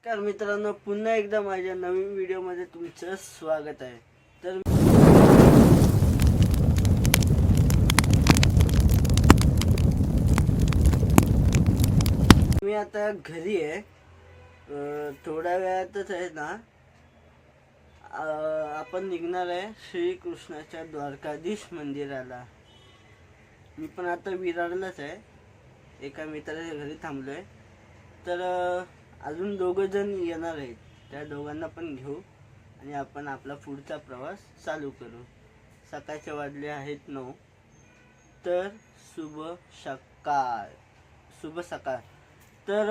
नमस्कार मित्रांनो, पुन्हा एकदा माझ्या नवीन व्हिडिओमध्ये तुमचं स्वागत आहे. तर मी आता घरी आहे. थोड्या वेळातच आहे ना आपण निघणार आहे श्रीकृष्णाच्या द्वारकाधीश मंदिराला. मी पण आता विरारलाच आहे, एका मित्राच्या घरी थांबलोय. तर अजून दोघं जण येणार आहेत, त्या दोघांना पण घेऊ आणि आपण आपला पुढचा प्रवास चालू करू. सकाळचे वाजले आहेत 9. तर शुभ सकाळ. तर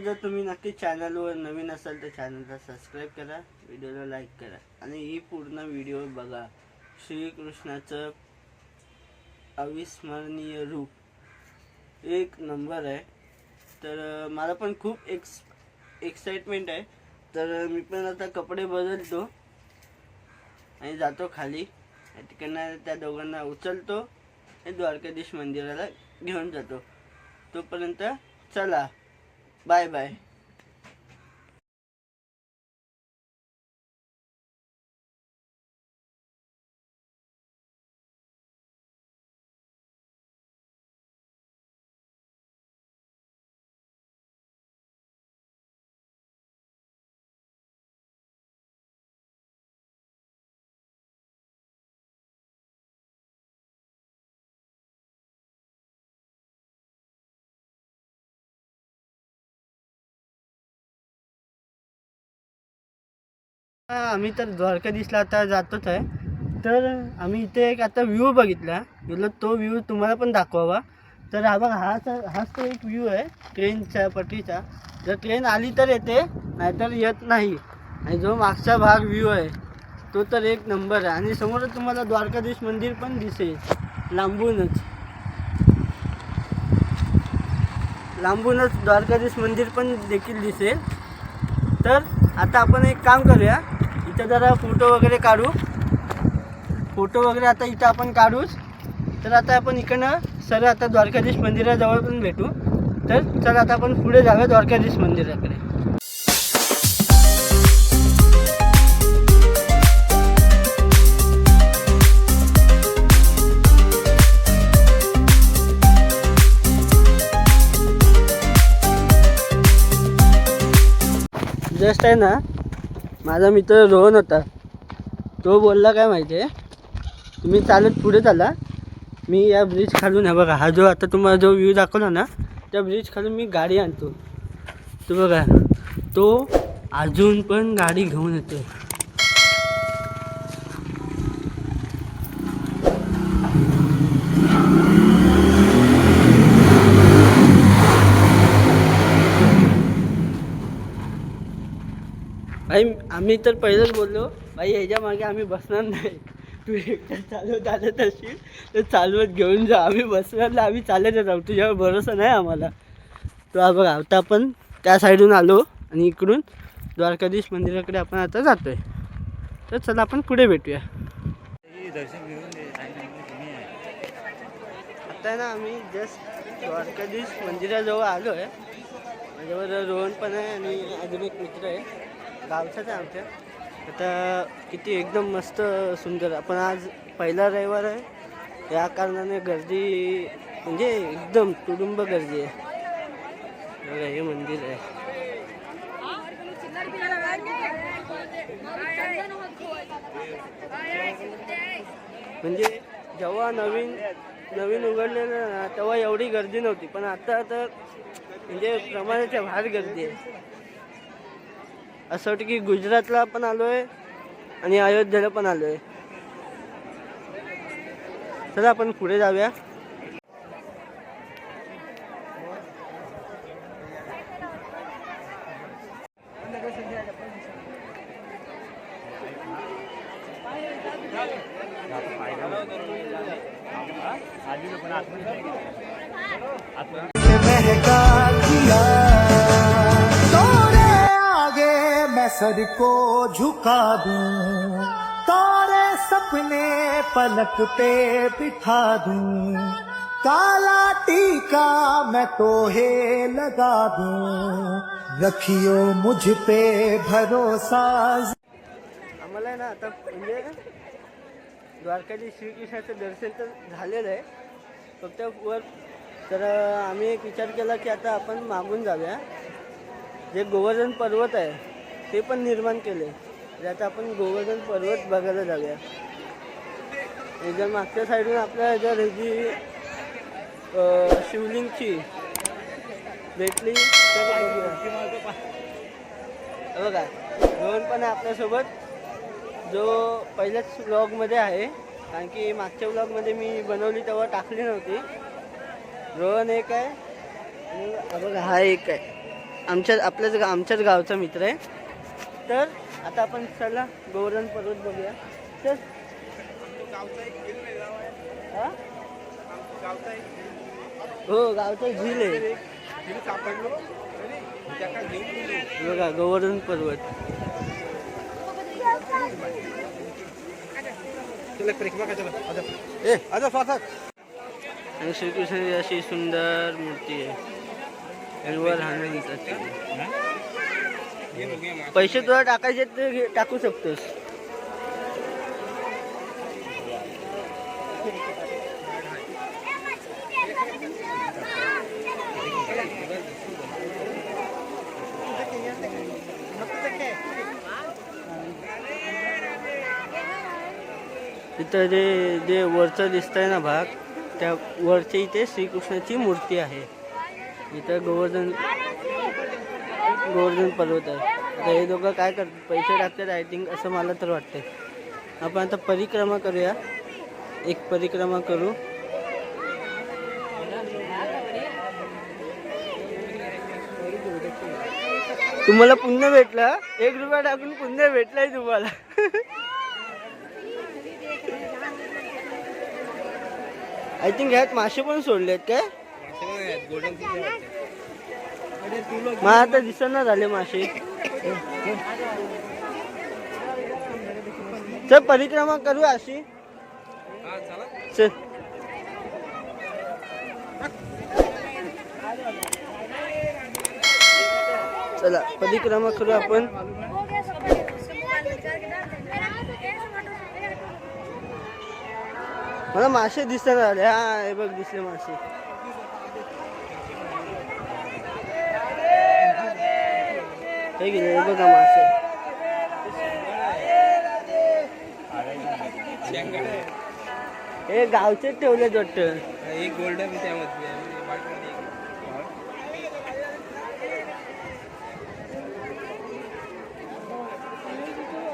जर तुम्ही नक्की चॅनलवर नवीन असाल तर चॅनलला सबस्क्राईब करा, व्हिडिओला लाईक करा आणि ही पूर्ण व्हिडिओ बघा. श्रीकृष्णाचं अविस्मरणीय रूप एक नंबर आहे. तर मला पण खूप एक्साइटमेंट आहे. तर मी पण आता कपडे बदलतो आणि जातो खाली. या ठिकाणी त्या दोघांना उचलतो आणि द्वारकाधीश मंदिराला घेऊन जातो. तोपर्यंत चला, बाय बाय. आम्ही तर द्वारकाधीशला आता जातोच आहे. तर आम्ही इथे एक आता व्ह्यू बघितला, म्हटलं तो व्ह्यू तुम्हाला पण दाखवावा. तर हा बघा, हाच तो एक व्ह्यू आहे ट्रेनच्या पट्टीचा. जर ट्रेन आली तर येते, नाहीतर येत नाही. आणि जो मागचा भाग व्ह्यू आहे तो तर एक नंबर आहे. आणि समोरच तुम्हाला द्वारकाधीश मंदिर पण दिसेल लांबूनच द्वारकाधीश मंदिर पण देखील दिसेल. तर आता आपण एक काम करूया, इथं जरा फोटो वगैरे आता इथं आपण काढूच. तर आता आपण इकडनं सर आता द्वारकाधीश मंदिराजवळ पण भेटू. तर चला आता आपण पुढे जाऊया द्वारकाधीश मंदिराकडे. जस्ट आहे ना, माझा मित्र रोहन होता, तो बोलला काय माहिती आहे, तुम्ही चालत पुढे चाला, मी या ब्रिज खालून, आहे बघा हा जो आता तुम्हाला जो व्ह्यू दाखवला ना, त्या ब्रिज खालून मी गाडी आणतो. तो बघा, तो अजून पण गाडी घेऊन येतो. भाई आम्ही तर पहिलंच बोललो, भाई ह्याच्या मागे आम्ही बसणार नाही. तू एकटा चालवत आलं असेल तर चालवत घेऊन जा, आम्ही बसणार, आम्ही चालत जाऊ, तुझ्यावर भरोसा नाही आम्हाला. तो बघा, आता आपण त्या साईडून आलो आणि इकडून द्वारकाधीश मंदिराकडे आपण आता जातोय. तर चला आपण पुढे भेटूया. आता ना आम्ही जस्ट द्वारकाधीश मंदिराजवळ आलो आहे. माझ्यावर रोहन पण आहे आणि अजून एक मित्र आहे, गावचाच आहे आमच्या. आता किती एकदम मस्त सुंदर. आपण आज पहिला रविवार आहे, या कारणाने गर्दी म्हणजे एकदम तुडुंब गर्दी आहे. बघा हे मंदिर आहे. म्हणजे जेव्हा नवीन उघडलेलं ना तेव्हा एवढी गर्दी नव्हती, पण आता तर म्हणजे प्रमाणाच्या बाहेर गर्दी आहे. असं वाटतं की गुजरातला पण आलो आहे आणि अयोध्येला पण आलो आहे. चला आपण पुढे जाऊया. सर को झुका दूं, तारे सपने पलक पे बिठा दूं, काला टीका मैं तो हे लगा दूं, रखियो मुझ पे भरोसा. आम्हाला आहे ना आता म्हणजे द्वारकाधी श्रीकृष्णाचं दर्शन तर झालेलं आहे, फक्त वर. तर आम्ही एक विचार केला की आता आपण मागून जाऊया. जे गोवर्धन पर्वत आहे ते पण निर्माण केले, तर आता आपण गोवर्धन पर्वत बघायला जाऊया. जर मागच्या साईडून आपल्या जर ही जी शिवलिंगची भेटली तर बघूया. बघा रोहन पण आहे आपल्यासोबत, जो पहिल्याच व्लॉगमध्ये आहे, कारण की मागच्या व्लॉगमध्ये मी बनवली तेव्हा टाकली नव्हती. रोहन एक आहे आणि बघा हा एक आहे, आमच्याच गावचा मित्र आहे. तर आता आपण चला गोवर्धन पर्वत बघूया. तर हो गावचा झील आहे बघा गोवर्धन पर्वत. आणि श्रीकृष्णाची अशी सुंदर मूर्ती आहे. आणि वर हनुमंताची. पैसे तुला टाकायचे ते टाकू शकतोस. इथं जे वरचं दिसतंय ना भाग, त्या वरच्या इथे श्रीकृष्णाची मूर्ती आहे. इथं गोवर्धन पर्वत आहे. आता हे दोघं काय करतात, पैसे टाकतात आय थिंक, असं मला तर वाटतंय. आपण आता परिक्रमा करूया, एक परिक्रमा करू. तुम्हाला पुण्य भेटलं, 1 रुपया टाकून पुण्य भेटलंय तुम्हाला. आय थिंक ह्यात मासे पण सोडलेत काय, मग आता दिसना झाले मासे. चल परिक्रमा करू अशी. चल चला परिक्रमा करू आपण. मला मासे दिसत आले. हा हे बघ दिसले मासे. हे गेले बघा मासे. हे गावचे ठेवले वाटतं. एक गोल्डन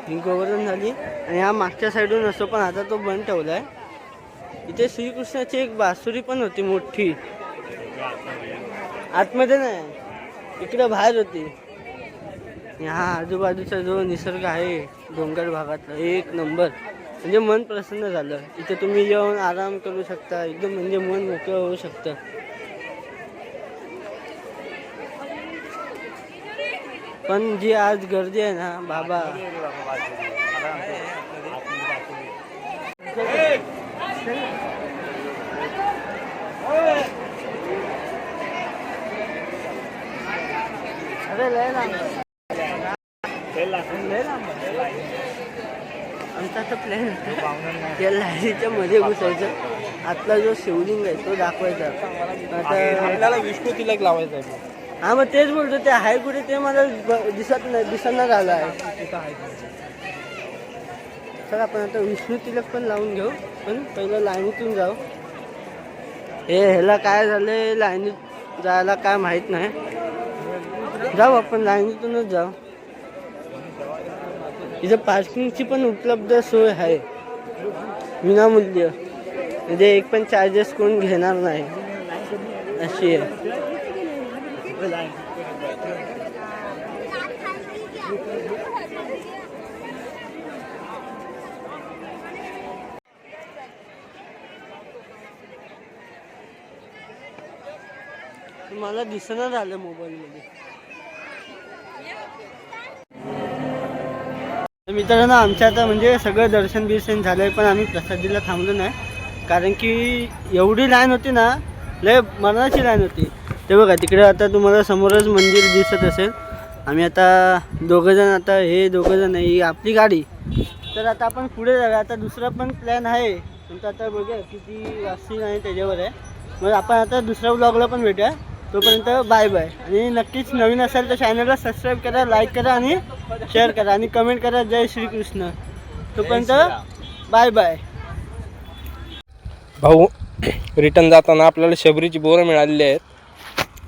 ही गोवर्धन झाली. आणि हा मागच्या साईडून असतो, पण आता तो बंद ठेवलाय. इथे श्रीकृष्णाची एक बासुरी पण होती मोठी, आतमध्ये नाही, इकडे बाहेर होती. हा आजूबाजूचा जो निसर्ग आहे डोंगर भागातला एक नंबर, म्हणजे मन प्रसन्न झालं. इथे तुम्ही येऊन आराम करू शकता, एकदम म्हणजे मन मोकळं होऊ शकतं. पण जी आज गर्दी आहे ना बाबा, अरे लय लांब आमचा आता प्लॅन त्या लाईनीच्या मध्ये घुसायचं. आतला जो शिवलिंग आहे तो दाखवायचा. आता आपल्याला विष्णू तिलक लावायचा आहे. हा मग तेच बोलतो, ते आहे कुठे ते मला दिसना झालं आहे. चल आपण आता विष्णू तिलक पण लावून घेऊ, पण पहिलं लाईनीतून जाऊ. ह्याला काय झालंय, लाईनीत जायला काय माहित नाही. जाऊ आपण लाईनीतूनच जाऊ. इथं पार्किंगची पण उपलब्ध सोय आहे विनामूल्य, म्हणजे एक पण चार्जेस कोण घेणार नाही अशी आहे. मला दिसणार झालं मोबाईलमध्ये. मित्रांनो आमच्या आता म्हणजे सगळं दर्शन बिर्शन झालंय, पण आम्ही प्रसादीला थांबलो नाही, कारण की एवढी लाईन होती ना, लय मरणाची लाईन होती. ते बघा तिकडे आता तुम्हाला समोरच मंदिर दिसत असेल. आम्ही आता दोघंजण, आता हे दोघंजण आहे, ही आपली गाडी. तर आता आपण पुढे जाऊया. आता दुसरा पण प्लॅन आहे, पण आता बघूया किती वाजतील आहे त्याच्यावर आहे. मग आपण आता दुसऱ्या ब्लॉगला पण भेटूया. तोपर्यंत बाय बाय. आणि नक्कीच नवीन असेल तर चॅनलला सबस्क्राईब करा, लाईक करा आणि शेअर करा आणि कमेंट करा. जय श्रीकृष्ण. तोपर्यंत बाय बाय. भाऊ, रिटर्न जाताना आपल्याला शबरीची बोरं मिळालेली आहेत.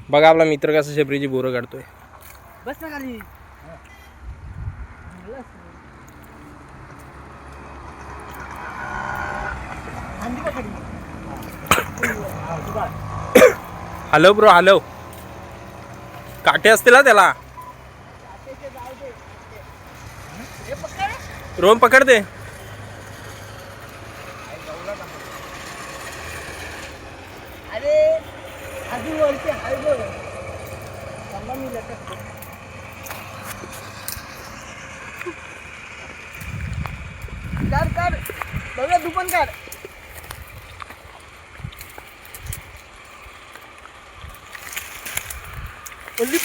बघा आपला मित्र कसं शबरीची बोरं काढतोय. बस ना खाली. Hello bro, hello. काटे असतील ना त्याला. रोम पकडते. अरे अजून वरती आहे बघ. थांबा मी लटकतो. काढ बघा, तू पण काढ.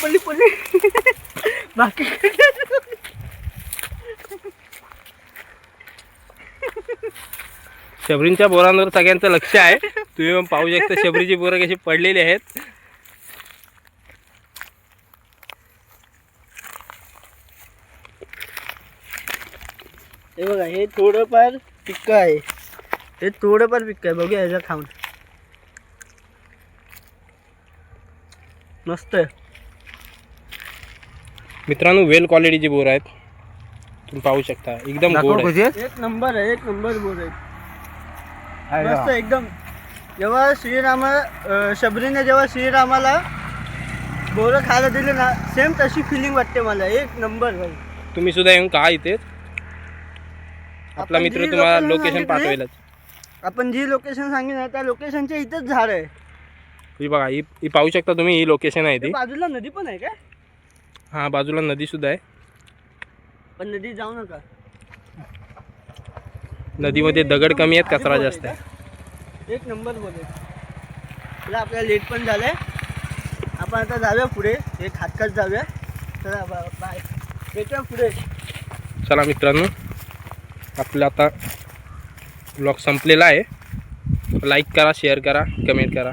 पल्ली बाकी शबरींच्या बोरांवर सगळ्यांचं लक्ष आहे. तुम्ही पण पाहू शकता शबरीची बोरं कशी पडलेली आहेत. हे बघा, हे थोडंफार पिक्क आहे. हे थोडंफार पिक्क आहे. बघूया ह्याचा खाऊन. मस्त आहे मित्रांनो, वेल क्वालिटीची बोरं आहेत. तुम्ही पाहू शकता एकदम गोड आहे. एक नंबर आहे. एक नंबर बोर आहे. मस्त एकदम. जेव्हा शबरीने जेव्हा श्रीरामाला बोरं खायला दिले ना, सेम तशी फिलिंग वाटते मला. एक नंबर भाई. तुम्ही सुद्धा येऊन का इथेच. आपला मित्र तुम्हाला लोकेशन पाठवेलच. आपण जी लोकेशन सांगितलं त्या लोकेशनच्या इथेच झाड आहे. ही बघा, ही पाहू शकता तुम्ही. ही लोकेशन आहे ती. बाजूला नदी पण आहे का? हा, बाजूला नदी सुद्धा आहे. पण नदी जाऊ नका. नदीमध्ये दगड कमी आहेत, कचरा जास्त आहे. एक नंबर बोले. चला, आपल्याला लेट पण झालंय. आपण आता जाऊया पुढे. एक हातकाच जाऊया. चला बाय. भेटूया पुढे. चला मित्रांनो, आपला आता ब्लॉग संपलेला आहे. लाईक करा, शेअर करा, कमेंट करा.